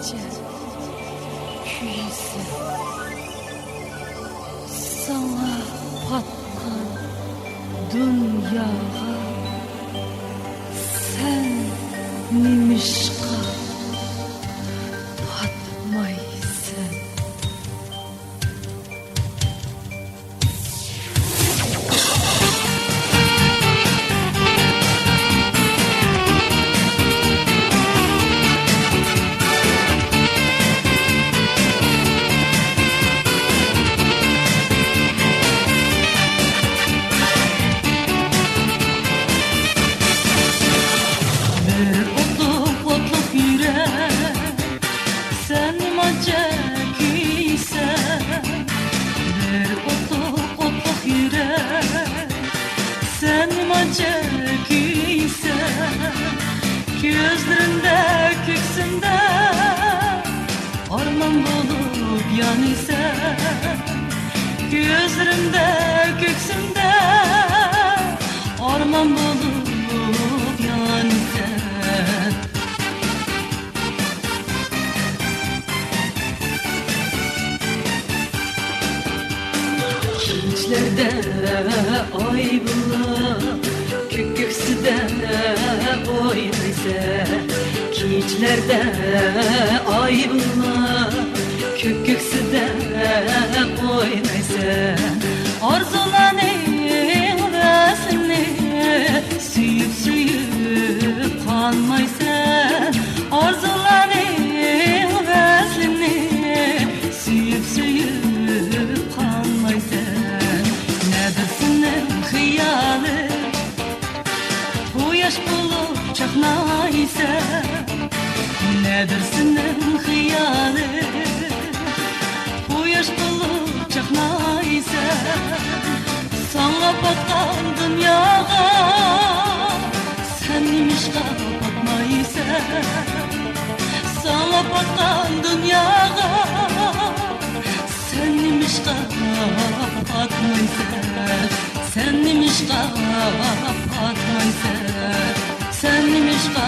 gece küyüsü sana patkan dünyaga sen nimişka patmaysın. Sen macakiysen, bir otluk yürek. Sen macakiysen, gözlerinde köksünde orman bulup yanıysan. Gözlerinde köksünde orman bulup yanıysan. Keclerde ay bular, köksüde oynaysa. Keclerde ay bular, köksüde oynaysa. Arzulanın vesini suyup suyup kanmaysan. Arzulanın vesini suyup suyup kanmaysan. Nedir senin hıyalı bu yaş bulup çaknaysa. Nedir senin hıyalı bu yaş bulup çaknaysa. Sana bakkan dünyaga sen nimişka bakmaysan. Sana bakkan dünyaga sen nimişka bakmaysan. Sen nimişka bakmaysan. Sen nimişka